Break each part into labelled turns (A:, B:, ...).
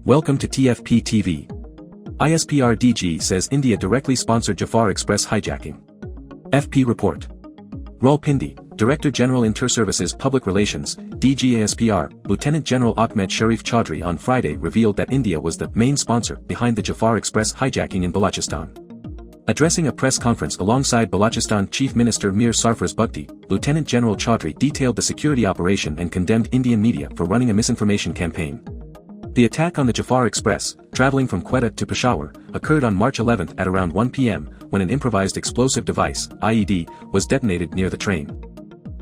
A: Welcome to TFP TV. ISPR DG says India directly sponsored Jaffar Express hijacking. FP report. Rawalpindi, Director General Inter-Services Public Relations, DG ISPR, Lieutenant General Ahmed Sharif Chaudhry on Friday revealed that India was the main sponsor behind the Jaffar Express hijacking in Balochistan. Addressing a press conference alongside Balochistan Chief Minister Mir Sarfraz Bugti, Lieutenant General Chaudhry detailed the security operation and condemned Indian media for running a misinformation campaign. The attack on the Jaffar Express, traveling from Quetta to Peshawar, occurred on March 11 at around 1 p.m. when an improvised explosive device, IED, was detonated near the train.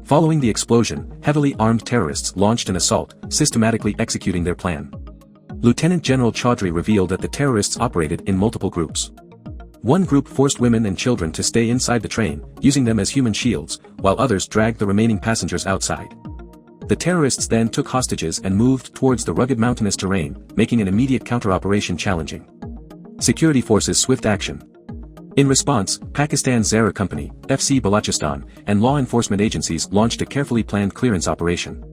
A: Following the explosion, heavily armed terrorists launched an assault, systematically executing their plan. Lieutenant General Chaudhry revealed that the terrorists operated in multiple groups. One group forced women and children to stay inside the train, using them as human shields, while others dragged the remaining passengers outside. The terrorists then took hostages and moved towards the rugged mountainous terrain, making an immediate counter-operation challenging. Security forces' swift action. In response, Pakistan's Zara Company, FC Balochistan, and law enforcement agencies launched a carefully planned clearance operation.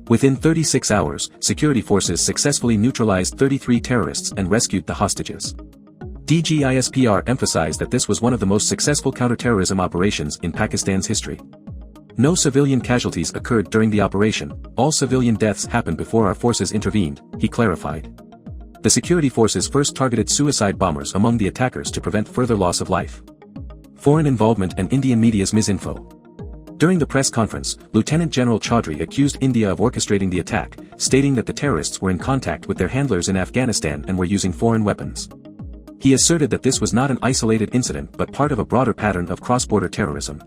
A: Within 36 hours, security forces successfully neutralized 33 terrorists and rescued the hostages. DG ISPR emphasized that this was one of the most successful counter-terrorism operations in Pakistan's history. No civilian casualties occurred during the operation, all civilian deaths happened before our forces intervened, he clarified. The security forces first targeted suicide bombers among the attackers to prevent further loss of life. Foreign involvement and Indian media's misinfo. During the press conference, Lieutenant General Chaudhry accused India of orchestrating the attack, stating that the terrorists were in contact with their handlers in Afghanistan and were using foreign weapons. He asserted that this was not an isolated incident but part of a broader pattern of cross-border terrorism.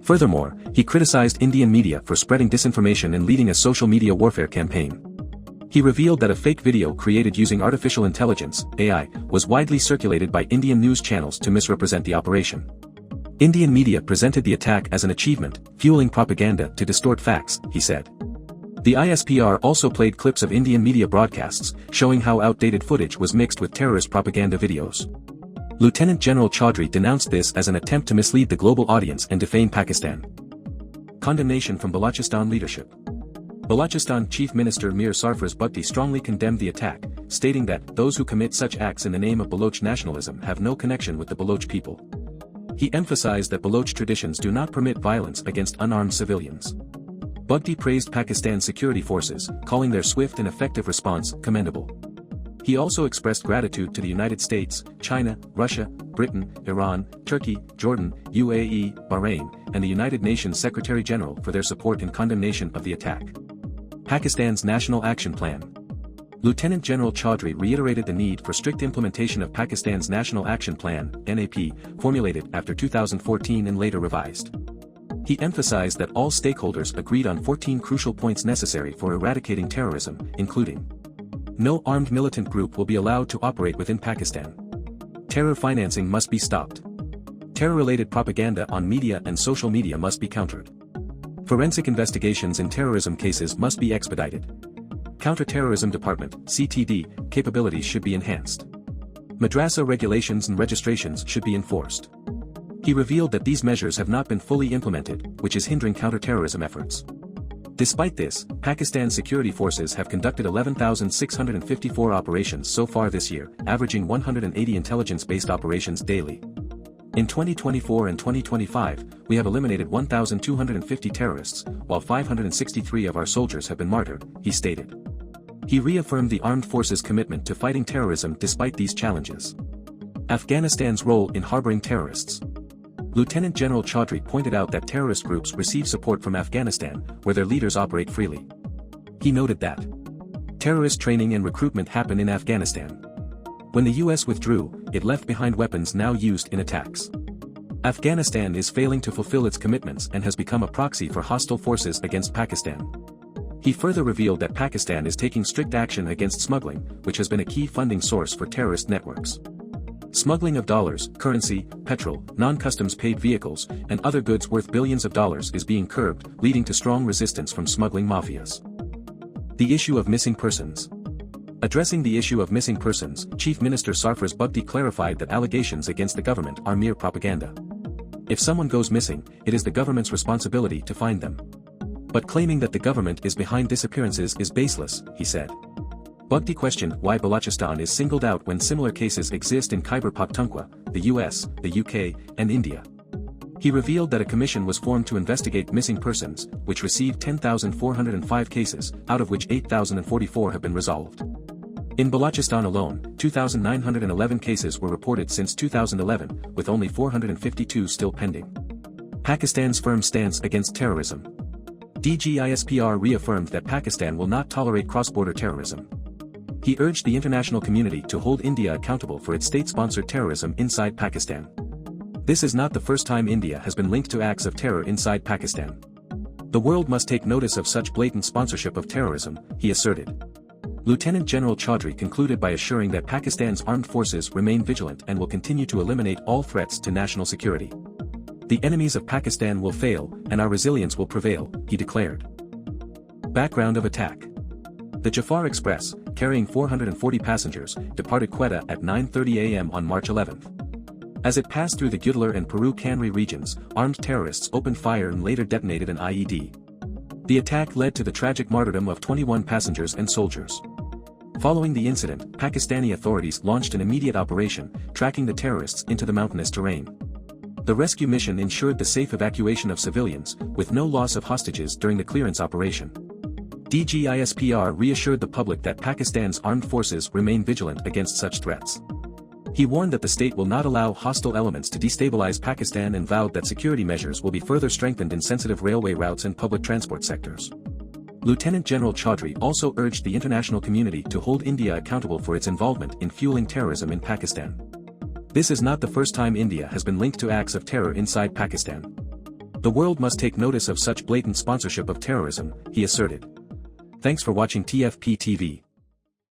A: Furthermore, he criticized Indian media for spreading disinformation and leading a social media warfare campaign. He revealed that a fake video created using artificial intelligence, AI, was widely circulated by Indian news channels to misrepresent the operation. Indian media presented the attack as an achievement, fueling propaganda to distort facts, he said. The ISPR also played clips of Indian media broadcasts, showing how outdated footage was mixed with terrorist propaganda videos. Lieutenant General Chaudhry denounced this as an attempt to mislead the global audience and defame Pakistan. Condemnation from Balochistan leadership. Balochistan Chief Minister Mir Sarfraz Bugti strongly condemned the attack, stating that those who commit such acts in the name of Baloch nationalism have no connection with the Baloch people. He emphasized that Baloch traditions do not permit violence against unarmed civilians. Bugti praised Pakistan's security forces, calling their swift and effective response commendable. He also expressed gratitude to the United States, China, Russia, Britain, Iran, Turkey, Jordan, UAE, Bahrain, and the United Nations Secretary-General for their support and condemnation of the attack. Pakistan's National Action Plan. Lieutenant General Chaudhry reiterated the need for strict implementation of Pakistan's National Action Plan, NAP, formulated after 2014 and later revised. He emphasized that all stakeholders agreed on 14 crucial points necessary for eradicating terrorism, including: no armed militant group will be allowed to operate within Pakistan. Terror financing must be stopped. Terror-related propaganda on media and social media must be countered. Forensic investigations in terrorism cases must be expedited. Counter-Terrorism Department, CTD, capabilities should be enhanced. Madrasa regulations and registrations should be enforced. He revealed that these measures have not been fully implemented, which is hindering counter-terrorism efforts. Despite this, Pakistan's security forces have conducted 11,654 operations so far this year, averaging 180 intelligence-based operations daily. In 2024 and 2025, we have eliminated 1,250 terrorists, while 563 of our soldiers have been martyred, he stated. He reaffirmed the armed forces' commitment to fighting terrorism despite these challenges. Afghanistan's role in harboring terrorists. Lieutenant General Chaudhry pointed out that terrorist groups receive support from Afghanistan, where their leaders operate freely. He noted that terrorist training and recruitment happen in Afghanistan. When the US withdrew, it left behind weapons now used in attacks. Afghanistan is failing to fulfill its commitments and has become a proxy for hostile forces against Pakistan. He further revealed that Pakistan is taking strict action against smuggling, which has been a key funding source for terrorist networks. Smuggling of dollars, currency, petrol, non-customs paid vehicles, and other goods worth billions of dollars is being curbed, leading to strong resistance from smuggling mafias. The issue of missing persons. Addressing the issue of missing persons, Chief Minister Sarfraz Bugti clarified that allegations against the government are mere propaganda. If someone goes missing, it is the government's responsibility to find them. But claiming that the government is behind disappearances is baseless, he said. Bugti questioned why Balochistan is singled out when similar cases exist in Khyber Pakhtunkhwa, the US, the UK, and India. He revealed that a commission was formed to investigate missing persons, which received 10,405 cases, out of which 8,044 have been resolved. In Balochistan alone, 2,911 cases were reported since 2011, with only 452 still pending. Pakistan's firm stance against terrorism. DG ISPR reaffirmed that Pakistan will not tolerate cross-border terrorism. He urged the international community to hold India accountable for its state-sponsored terrorism inside Pakistan. This is not the first time India has been linked to acts of terror inside Pakistan. The world must take notice of such blatant sponsorship of terrorism, he asserted. Lieutenant General Chaudhry concluded by assuring that Pakistan's armed forces remain vigilant and will continue to eliminate all threats to national security. The enemies of Pakistan will fail, and our resilience will prevail, he declared. Background of attack. The Jaffar Express, carrying 440 passengers, departed Quetta at 9:30 a.m. on March 11. As it passed through the Gudlar and Peru-Kanri regions, armed terrorists opened fire and later detonated an IED. The attack led to the tragic martyrdom of 21 passengers and soldiers. Following the incident, Pakistani authorities launched an immediate operation, tracking the terrorists into the mountainous terrain. The rescue mission ensured the safe evacuation of civilians, with no loss of hostages during the clearance operation. DG ISPR reassured the public that Pakistan's armed forces remain vigilant against such threats. He warned that the state will not allow hostile elements to destabilize Pakistan and vowed that security measures will be further strengthened in sensitive railway routes and public transport sectors. Lieutenant General Chaudhry also urged the international community to hold India accountable for its involvement in fueling terrorism in Pakistan. This is not the first time India has been linked to acts of terror inside Pakistan. The world must take notice of such blatant sponsorship of terrorism, he asserted. Thanks for watching TFP TV.